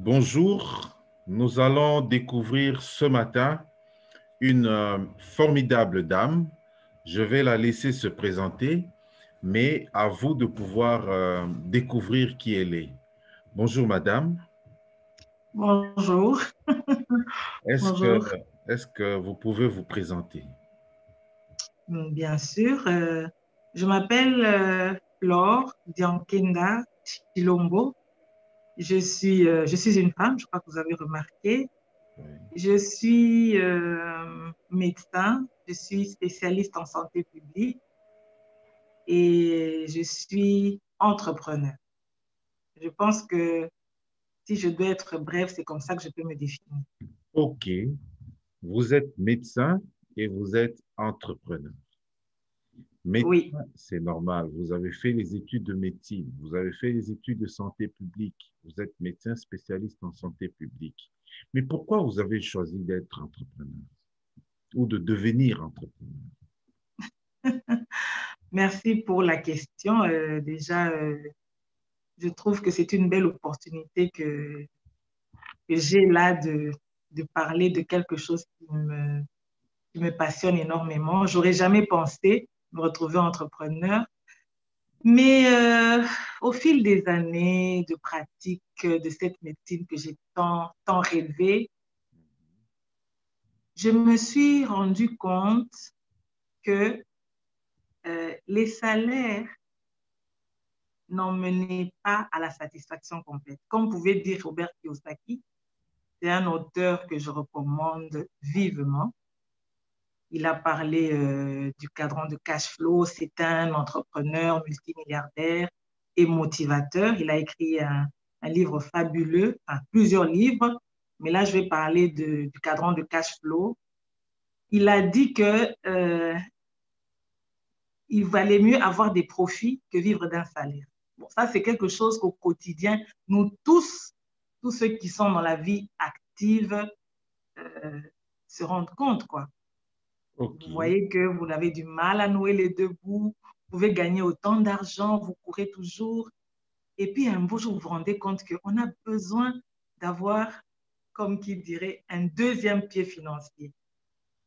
Bonjour, nous allons découvrir ce matin une formidable dame. Je vais la laisser se présenter, mais à vous de pouvoir découvrir qui elle est. Bonjour madame, Bonjour. est-ce que, Bonjour. est-ce que vous pouvez vous présenter? Bien sûr, je m'appelle Flore Diankenda Chilombo. Je suis une femme, je crois que vous avez remarqué. Oui. Je suis médecin, je suis spécialiste en santé publique et je suis entrepreneur. Je pense que si je dois être brève, c'est comme ça que je peux me définir. Ok, vous êtes médecin et vous êtes entrepreneur. Oui, Médecin, c'est normal. Vous avez fait les études de médecine, vous avez fait les études de santé publique, vous êtes médecin spécialiste en santé publique. Mais pourquoi vous avez choisi d'être entrepreneur ou de devenir entrepreneur? merci pour la question. Déjà, je trouve que c'est une belle opportunité que j'ai là de parler de quelque chose qui me passionne énormément. J'aurais jamais pensé me retrouver entrepreneur, mais au fil des années de pratique de cette médecine que j'ai tant rêvé, je me suis rendu compte que les salaires n'emmenaient pas à la satisfaction complète. Comme pouvait dire Robert Kiyosaki, c'est un auteur que je recommande vivement. Il a parlé du cadran de cash flow. C'est un entrepreneur multimilliardaire et motivateur. Il a écrit un livre fabuleux, enfin, plusieurs livres, mais là, je vais parler du cadran de cash flow. Il a dit que il valait mieux avoir des profits que vivre d'un salaire. Bon, ça, c'est quelque chose qu'au quotidien, nous tous ceux qui sont dans la vie active, euh, se rendent compte, quoi. Ok, Vous voyez que vous avez du mal à nouer les deux bouts, vous pouvez gagner autant d'argent, vous courez toujours. Et puis un beau jour, vous vous rendez compte qu'on a besoin d'avoir, comme qui dirait, un deuxième pied financier.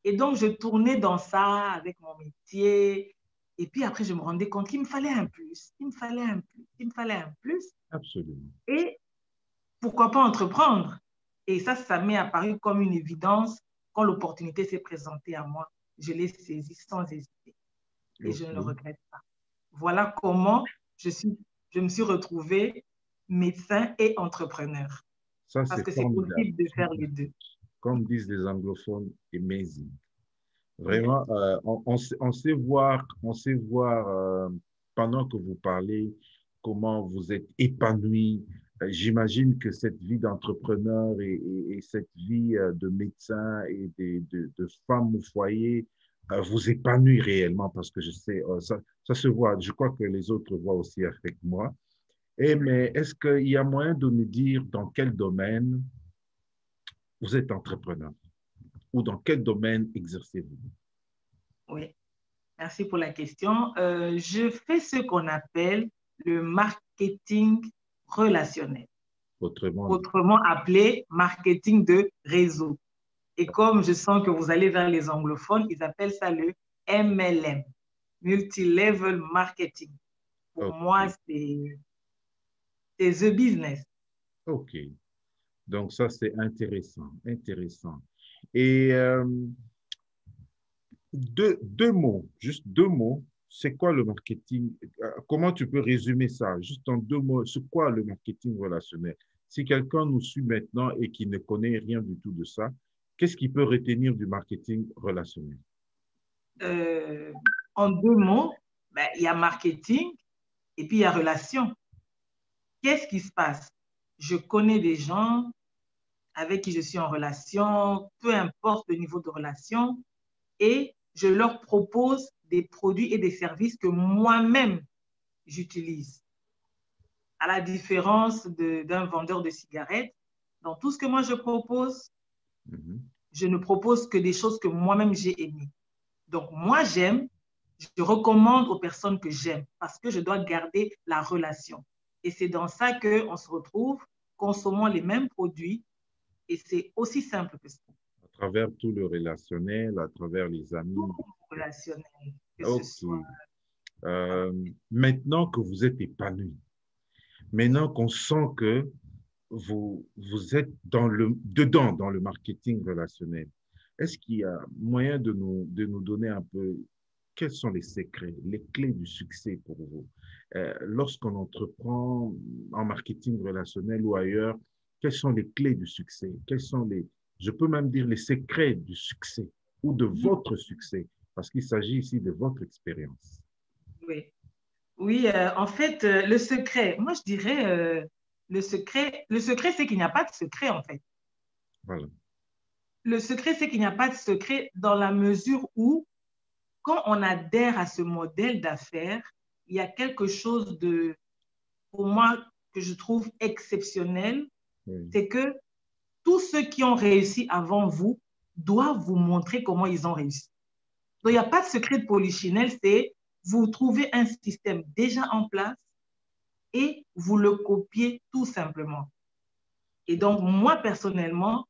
Et donc, je tournais dans ça avec mon métier. Et puis après, je me rendais compte qu'il me fallait un plus, il me fallait un plus, il me fallait un plus. absolument. Et pourquoi pas entreprendre? Et ça m'est apparu comme une évidence quand l'opportunité s'est présentée à moi. Je l'ai saisie sans hésiter et je ne le Ok, regrette pas. Voilà comment je me suis retrouvée médecin et entrepreneur. ça Parce c'est que c'est formidable. possible de faire les deux. Comme disent les anglophones, amazing. Oui. Vraiment, on sait voir pendant que vous parlez comment vous êtes épanoui. J'imagine que cette vie d'entrepreneur et cette vie de médecin et de femme au foyer vous épanouit réellement parce que je sais, ça se voit. Je crois que les autres voient aussi avec moi. Mais est-ce qu'il y a moyen de nous dire dans quel domaine vous êtes entrepreneur ou dans quel domaine exercez-vous? Oui. Merci pour la question. Je fais ce qu'on appelle le marketing relationnel, Autrement dit. autrement appelé marketing de réseau. Et comme je sens que vous allez vers les anglophones, ils appellent ça le MLM, Multi-Level Marketing. Pour moi, OK. c'est the business. OK. Donc, ça, c'est intéressant. Intéressant. Et deux mots, juste deux mots. C'est quoi le marketing? Comment tu peux résumer ça? Juste en deux mots, c'est quoi le marketing relationnel? Si quelqu'un nous suit maintenant et qui ne connaît rien du tout de ça, qu'est-ce qu'il peut retenir du marketing relationnel? Euh, en deux mots, ben, il y a marketing et puis il y a relation. Qu'est-ce qui se passe? Je connais des gens avec qui je suis en relation, peu importe le niveau de relation, et je leur propose des produits et des services que moi-même j'utilise. À la différence d'un vendeur de cigarettes, dans tout ce que moi je propose, Mhm. je ne propose que des choses que moi-même j'ai aimées. Donc moi j'aime, je recommande aux personnes que j'aime parce que je dois garder la relation. Et c'est dans ça qu'on se retrouve. consommons les mêmes produits et c'est aussi simple que ça. À travers tout le relationnel, à travers les amis. Tout relationnel, que ce OK. soit. Maintenant que vous êtes épanoui, maintenant qu'on sent que vous êtes dedans, dans le marketing relationnel, est-ce qu'il y a moyen de nous donner un peu quels sont les secrets, les clés du succès pour vous? Lorsqu'on entreprend en marketing relationnel ou ailleurs, quelles sont les clés du succès? Quels sont je peux même dire les secrets du succès ou de votre succès, parce qu'il s'agit ici de votre expérience. Oui, oui en fait, le secret, moi je dirais, le secret, c'est qu'il n'y a pas de secret en fait. Voilà. Le secret, c'est qu'il n'y a pas de secret dans la mesure où, quand on adhère à ce modèle d'affaires, il y a quelque chose de, pour moi, que je trouve exceptionnel, Oui. c'est que tous ceux qui ont réussi avant vous doivent vous montrer comment ils ont réussi. Donc, il n'y a pas de secret de polichinelle, c'est vous trouvez un système déjà en place et vous le copiez tout simplement. Et donc, moi, personnellement,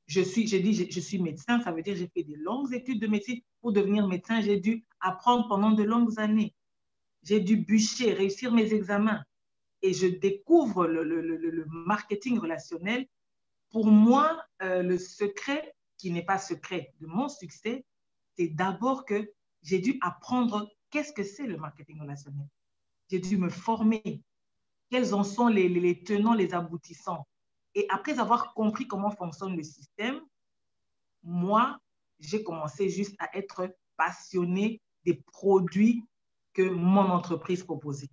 je suis médecin, ça veut dire que j'ai fait des longues études de médecine. Pour devenir médecin, j'ai dû apprendre pendant de longues années. J'ai dû bûcher, réussir mes examens. Et je découvre le marketing relationnel. Pour moi, le secret, qui n'est pas secret de mon succès, c'est d'abord que j'ai dû apprendre qu'est-ce que c'est le marketing relationnel. J'ai dû me former. Quels en sont les tenants, les aboutissants. Et après avoir compris comment fonctionne le système, moi, j'ai commencé juste à être passionnée des produits que mon entreprise proposait.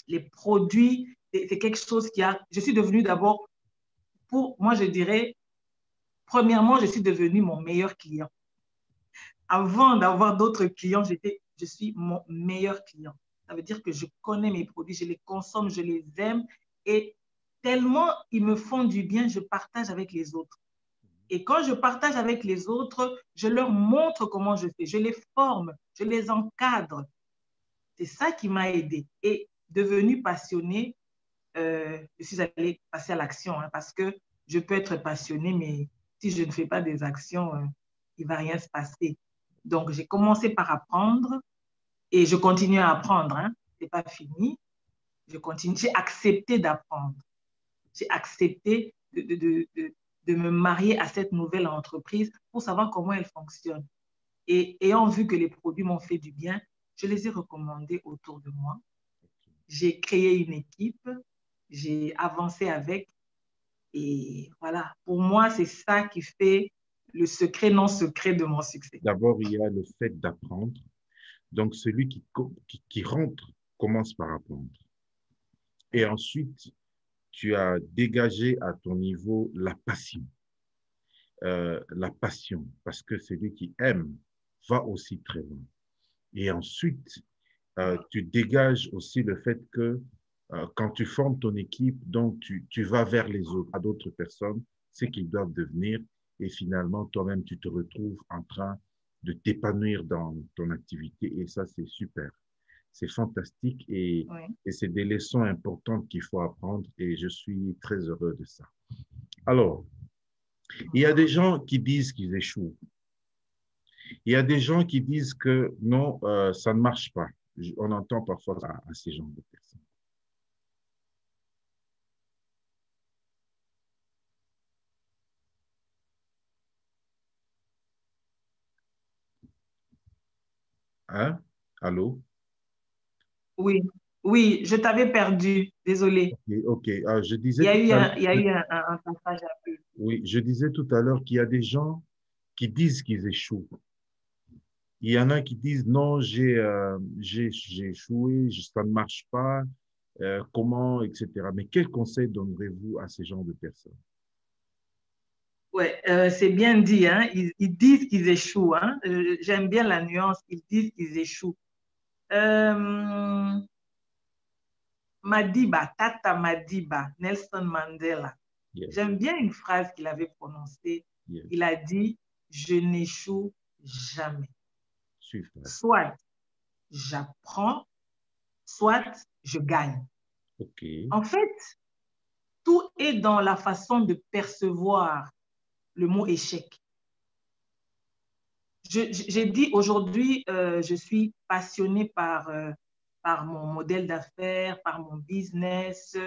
Les produits, c'est quelque chose qui a... Je suis devenue d'abord, pour moi, je dirais, premièrement, je suis devenue mon meilleur client. Avant d'avoir d'autres clients, je suis mon meilleur client. Ça veut dire que je connais mes produits, je les consomme, je les aime et tellement ils me font du bien, je partage avec les autres. Et quand je partage avec les autres, je leur montre comment je fais, je les forme, je les encadre. C'est ça qui m'a aidée. Et devenue passionnée, je suis allée passer à l'action parce que je peux être passionnée, mais si je ne fais pas des actions, il ne va rien se passer. Donc, j'ai commencé par apprendre et je continue à apprendre. Ce n'est pas fini. Je continue. J'ai accepté d'apprendre. J'ai accepté de me marier à cette nouvelle entreprise pour savoir comment elle fonctionne. Et ayant vu que les produits m'ont fait du bien, je les ai recommandés autour de moi. J'ai créé une équipe, j'ai avancé avec. Et voilà, pour moi, c'est ça qui fait le secret non secret de mon succès. D'abord, il y a le fait d'apprendre. Donc, celui qui rentre commence par apprendre. Et ensuite, tu as dégagé à ton niveau la passion. La passion, parce que celui qui aime va aussi très loin. Et ensuite, tu dégages aussi le fait que quand tu formes ton équipe, donc tu vas vers les autres, à d'autres personnes, ce qu'ils doivent devenir. Et finalement, toi-même, tu te retrouves en train de t'épanouir dans ton activité. Et ça, c'est super. C'est fantastique Oui. et c'est des leçons importantes qu'il faut apprendre. Et je suis très heureux de ça. Alors, il y a des gens qui disent qu'ils échouent. Il y a des gens qui disent que non, ça ne marche pas. On entend parfois à ces gens de personnes. Hein? Allô? Oui, oui, je t'avais perdu, désolée. Ok, ok. Je Il disais y a tout eu à un, il y a l'heure, eu un passage un peu. oui, je disais tout à l'heure qu'il y a des gens qui disent qu'ils échouent. Il y en a qui disent non, j'ai échoué, ça ne marche pas, comment, etc. Mais quel conseil donnerez-vous à ces gens de personnes? Ouais, c'est bien dit, hein? Ils disent qu'ils échouent, hein? J'aime bien la nuance, ils disent qu'ils échouent. Euh, Madiba, Tata Madiba, Nelson Mandela. Yes, J'aime bien une phrase qu'il avait prononcée. yes, Il a dit, je n'échoue jamais. super. Soit j'apprends, soit je gagne. Ok, En fait, tout est dans la façon de percevoir le mot échec. J'ai dit aujourd'hui, je suis passionnée par mon modèle d'affaires, par mon business.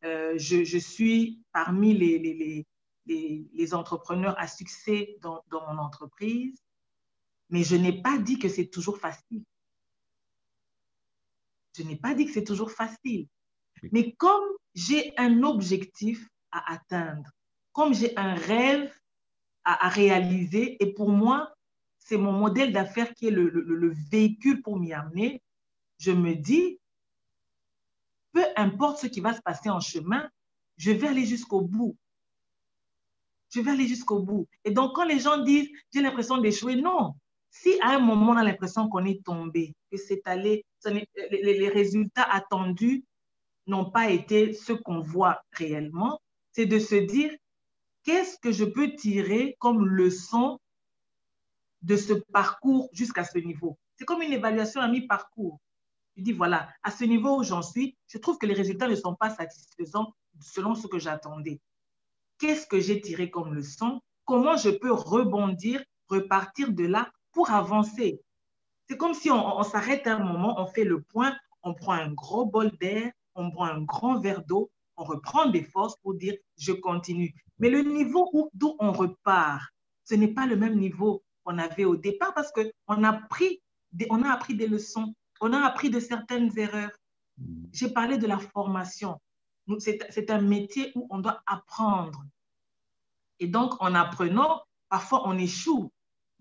Je suis parmi les entrepreneurs à succès dans mon entreprise, mais je n'ai pas dit que c'est toujours facile. Je n'ai pas dit que c'est toujours facile. Mais comme j'ai un objectif à atteindre, comme j'ai un rêve à réaliser, et pour moi, c'est mon modèle d'affaires qui est le véhicule pour m'y amener, je me dis, peu importe ce qui va se passer en chemin, je vais aller jusqu'au bout. Je vais aller jusqu'au bout. Et donc, quand les gens disent, j'ai l'impression d'échouer, non. Si à un moment, on a l'impression qu'on est tombé, que c'est allé, les résultats attendus n'ont pas été ce qu'on voit réellement, c'est de se dire, qu'est-ce que je peux tirer comme leçon de ce parcours jusqu'à ce niveau? C'est comme une évaluation à mi-parcours. Je dis, voilà, à ce niveau où j'en suis, je trouve que les résultats ne sont pas satisfaisants selon ce que j'attendais. Qu'est-ce que j'ai tiré comme leçon? Comment je peux rebondir, repartir de là pour avancer? C'est comme si on s'arrête un moment, on fait le point, on prend un gros bol d'air, on prend un grand verre d'eau, on reprend des forces pour dire je continue. Mais le niveau d'où on repart, ce n'est pas le même niveau qu'on avait au départ parce qu'on a appris des leçons, on a appris de certaines erreurs. J'ai parlé de la formation. C'est un métier où on doit apprendre. Et donc, en apprenant, parfois on échoue.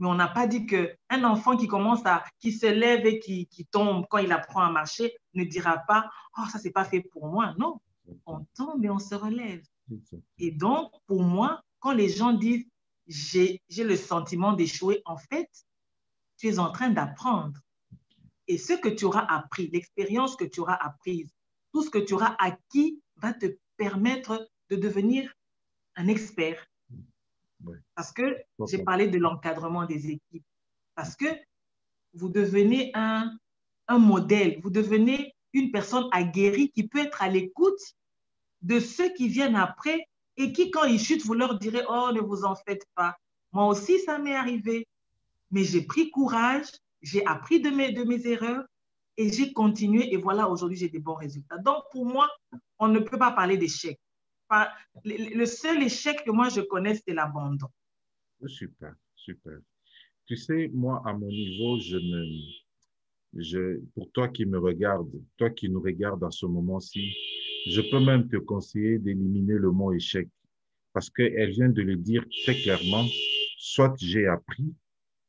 Mais on n'a pas dit qu'un enfant qui se lève et qui tombe quand il apprend à marcher ne dira pas « Oh, ça, c'est pas fait pour moi ». Non, on tombe et on se relève. Et donc, pour moi, quand les gens disent « J'ai le sentiment d'échouer », en fait, tu es en train d'apprendre. Et ce que tu auras appris, l'expérience que tu auras apprise, tout ce que tu auras acquis va te permettre de devenir un expert. Parce que j'ai parlé de l'encadrement des équipes. Parce que vous devenez un modèle, vous devenez une personne aguerrie qui peut être à l'écoute de ceux qui viennent après et qui, quand ils chutent, vous leur direz « Oh, ne vous en faites pas. Moi aussi, ça m'est arrivé. Mais j'ai pris courage, j'ai appris de mes erreurs et j'ai continué et voilà, aujourd'hui, j'ai des bons résultats. » Donc, pour moi, on ne peut pas parler d'échec. Le seul échec que moi, je connais, c'est l'abandon. Super, super. Tu sais, moi, à mon niveau, pour toi qui me regarde, toi qui nous regarde à ce moment-ci, je peux même te conseiller d'éliminer le mot échec parce qu'elle vient de le dire très clairement, soit j'ai appris,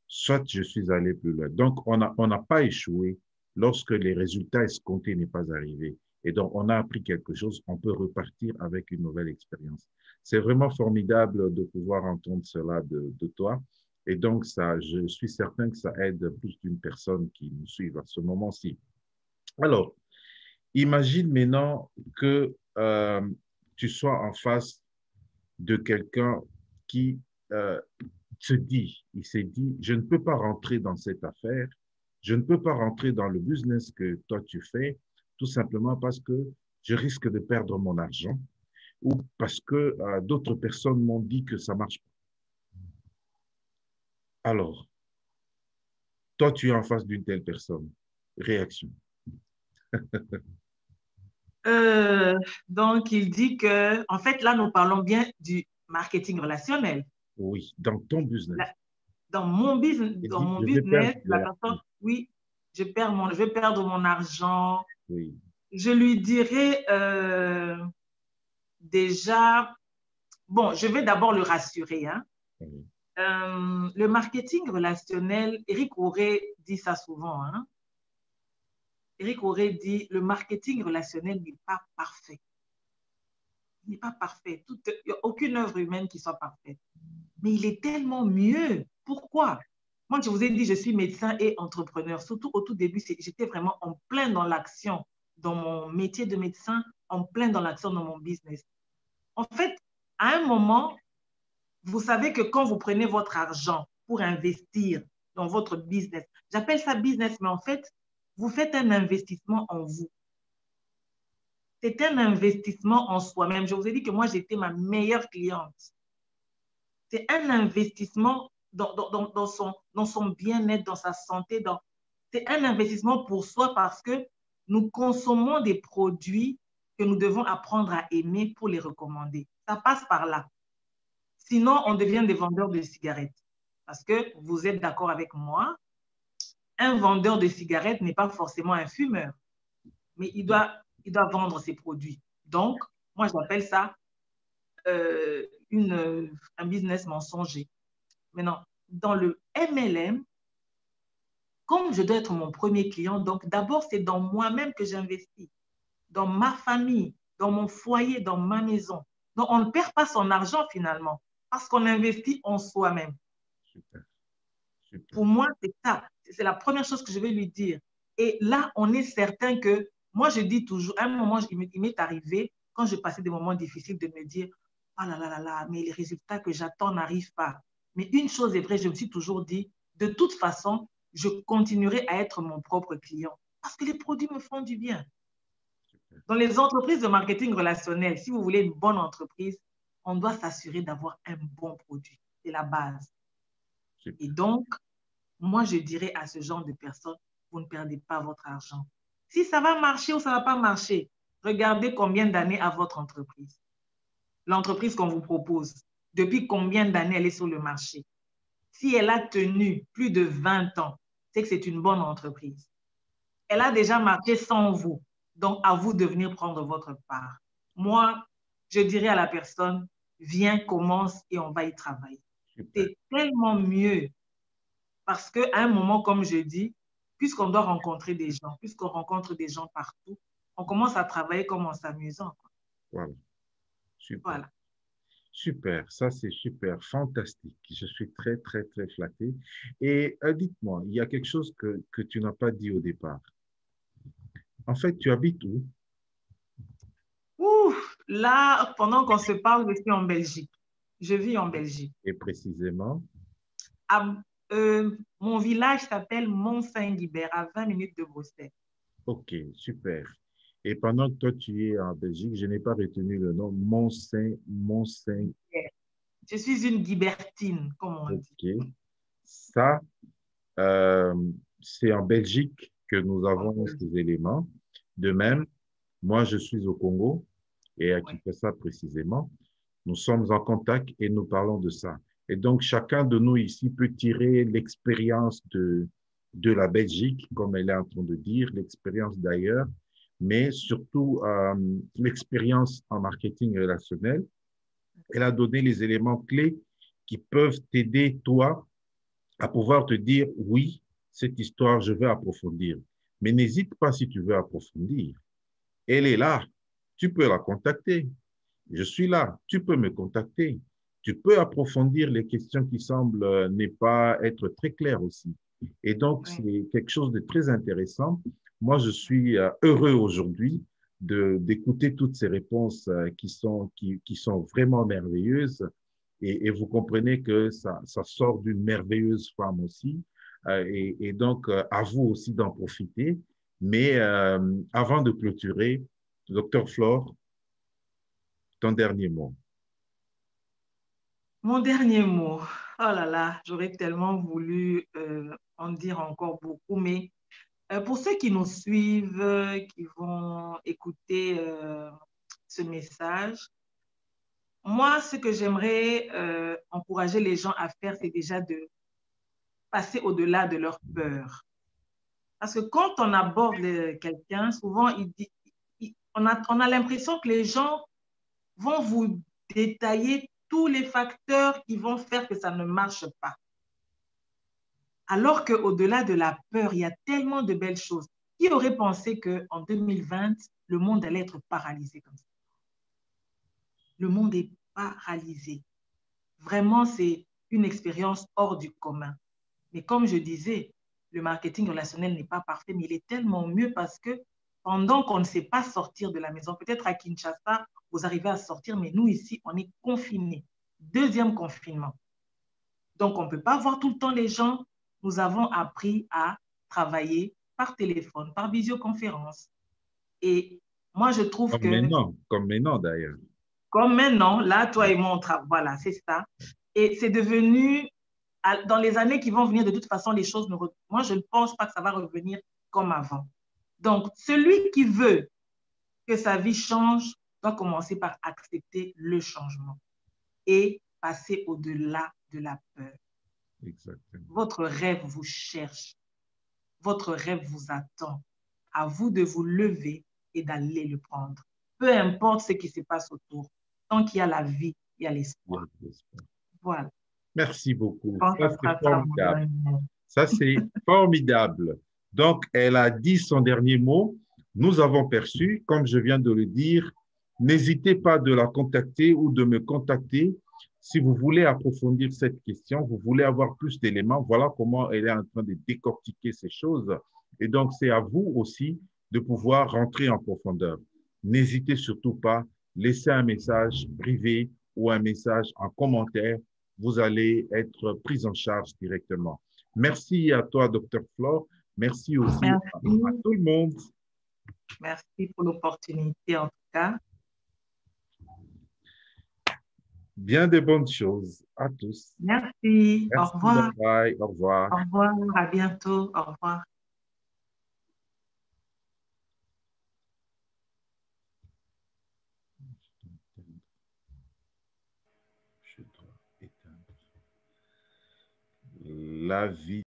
soit je suis allé plus loin. Donc, on n'a pas échoué lorsque les résultats escomptés n'est pas arrivé. Et donc, on a appris quelque chose, on peut repartir avec une nouvelle expérience. C'est vraiment formidable de pouvoir entendre cela de toi. Et donc, ça, je suis certain que ça aide plus d'une personne qui nous suit à ce moment-ci. Alors, imagine maintenant que tu sois en face de quelqu'un qui il s'est dit, je ne peux pas rentrer dans cette affaire, je ne peux pas rentrer dans le business que toi tu fais, tout simplement parce que je risque de perdre mon argent ou parce que d'autres personnes m'ont dit que ça marche pas. Alors, toi, tu es en face d'une telle personne. Réaction. Donc, il dit que, en fait, là, nous parlons bien du marketing relationnel. Oui, dans ton business. Dans mon business, la personne, oui, je vais perdre mon argent. Oui. Je lui dirais déjà, bon, je vais d'abord le rassurer. Hein. Oui. Le marketing relationnel, Eric Ouré dit ça souvent. Hein. Eric Ouré dit, le marketing relationnel n'est pas parfait. Il n'est pas parfait. Il n'y a aucune œuvre humaine qui soit parfaite. Mais il est tellement mieux. Pourquoi? Moi, je vous ai dit, je suis médecin et entrepreneur. Surtout au tout début, j'étais vraiment en plein dans l'action, dans mon métier de médecin, en plein dans l'action dans mon business. En fait, à un moment, vous savez que quand vous prenez votre argent pour investir dans votre business, j'appelle ça business, mais en fait, vous faites un investissement en vous. c'est un investissement en soi-même. Je vous ai dit que moi, j'étais ma meilleure cliente. C'est un investissement dans son bien-être, dans sa santé. C'est un investissement pour soi parce que nous consommons des produits que nous devons apprendre à aimer pour les recommander. Ça passe par là. Sinon, on devient des vendeurs de cigarettes. Parce que vous êtes d'accord avec moi, un vendeur de cigarettes n'est pas forcément un fumeur, mais il doit vendre ses produits. Donc, moi, j'appelle ça un business mensonger. Maintenant, dans le MLM, comme je dois être mon premier client, donc d'abord, c'est dans moi-même que j'investis, dans ma famille, dans mon foyer, dans ma maison. Donc, on ne perd pas son argent finalement parce qu'on investit en soi-même. Super, super. Pour moi, c'est ça. C'est la première chose que je vais lui dire. Et là, on est certain que, moi, je dis toujours, à un moment, il m'est arrivé, quand je passais des moments difficiles, de me dire, ah là là là là, mais les résultats que j'attends n'arrivent pas. Mais une chose est vraie, je me suis toujours dit, de toute façon, je continuerai à être mon propre client parce que les produits me font du bien. Dans les entreprises de marketing relationnel, si vous voulez une bonne entreprise, on doit s'assurer d'avoir un bon produit. C'est la base. Super. Et donc, moi, je dirais à ce genre de personnes, vous ne perdez pas votre argent. Si ça va marcher ou ça ne va pas marcher, regardez combien d'années a votre entreprise. L'entreprise qu'on vous propose, depuis combien d'années elle est sur le marché. Si elle a tenu plus de 20 ans, c'est que c'est une bonne entreprise. Elle a déjà marché sans vous. Donc, à vous de venir prendre votre part. Moi, je dirais à la personne, viens, commence et on va y travailler. C'est tellement mieux parce qu'à un moment, comme je dis, puisqu'on doit rencontrer des gens, puisqu'on rencontre des gens partout, on commence à travailler comme en s'amusant. Voilà. Super. Voilà. Super, ça c'est super, fantastique. Je suis très, très, très flatté. Et dites-moi, il y a quelque chose que tu n'as pas dit au départ. En fait, tu habites où? Ouf, là, pendant qu'on se parle, je suis en Belgique. Je vis en Belgique. Et précisément? À, mon village s'appelle Mont-Saint-Guibert, à 20 minutes de Bruxelles. Ok, super. Et pendant que toi tu es en Belgique, je n'ai pas retenu le nom, Mont-Saint. Je suis une Guibertine, comme on dit. Ok. Ça, euh, c'est en Belgique que nous avons ces éléments. De même, moi, je suis au Congo et à Ouais. Kinshasa précisément. Nous sommes en contact et nous parlons de ça. Et donc, chacun de nous ici peut tirer l'expérience de la Belgique, comme elle est en train de dire, l'expérience d'ailleurs, mais surtout l'expérience en marketing relationnel. Elle a donné les éléments clés qui peuvent t'aider, toi, à pouvoir te dire, oui, cette histoire, je vais approfondir. Mais n'hésite pas si tu veux approfondir. Elle est là. Tu peux la contacter. Je suis là. Tu peux me contacter. Tu peux approfondir les questions qui semblent ne pas être très claires aussi. Et donc, c'est quelque chose de très intéressant. Moi, je suis heureux aujourd'hui d'écouter toutes ces réponses qui sont vraiment merveilleuses. Et vous comprenez que ça sort d'une merveilleuse femme aussi. Et donc, à vous aussi d'en profiter. Mais avant de clôturer, Docteur Flore, ton dernier mot. Mon dernier mot. Oh là là, j'aurais tellement voulu en dire encore beaucoup, mais pour ceux qui nous suivent, qui vont écouter ce message, moi, ce que j'aimerais encourager les gens à faire, c'est déjà de passer au-delà de leur peur. Parce que quand on aborde quelqu'un, souvent, on a l'impression que les gens vont vous détailler tous les facteurs qui vont faire que ça ne marche pas. Alors qu'au-delà de la peur, il y a tellement de belles choses. Qui aurait pensé qu'en 2020, le monde allait être paralysé comme ça? Le monde est paralysé. Vraiment, c'est une expérience hors du commun. Mais comme je disais, le marketing relationnel n'est pas parfait, mais il est tellement mieux parce que pendant qu'on ne sait pas sortir de la maison, peut-être à Kinshasa, vous arrivez à sortir, mais nous ici, on est confinés. Deuxième confinement. Donc, on ne peut pas voir tout le temps les gens. Nous avons appris à travailler par téléphone, par visioconférence. Et Moi, je trouve que, Comme maintenant d'ailleurs. comme maintenant, là, toi et moi, on travaille. Voilà, c'est ça. Et c'est devenu, dans les années qui vont venir, de toute façon, les choses ne... Moi, je ne pense pas que ça va revenir comme avant. Donc, celui qui veut que sa vie change doit commencer par accepter le changement et passer au-delà de la peur. Exactement. Votre rêve vous cherche. Votre rêve vous attend. À vous de vous lever et d'aller le prendre. Peu importe ce qui se passe autour. Tant qu'il y a la vie, il y a l'espoir. Voilà. Merci beaucoup. Je pense Ça, que ça c'est sera ça mon formidable. dernier mot. Ça, c'est formidable. Donc, elle a dit son dernier mot. Nous avons perçu, comme je viens de le dire, n'hésitez pas de la contacter ou de me contacter si vous voulez approfondir cette question, vous voulez avoir plus d'éléments. Voilà comment elle est en train de décortiquer ces choses. Et donc, c'est à vous aussi de pouvoir rentrer en profondeur. N'hésitez surtout pas, laissez un message privé ou un message en commentaire. Vous allez être pris en charge directement. Merci à toi, Dr. Flore. Merci aussi à Merci. tout le monde. Merci pour l'opportunité en tout cas. Bien de bonnes choses à tous. Merci. Au Merci, bye revoir. bye, au revoir. Au revoir. À bientôt. Au revoir. Je dois éteindre la vie.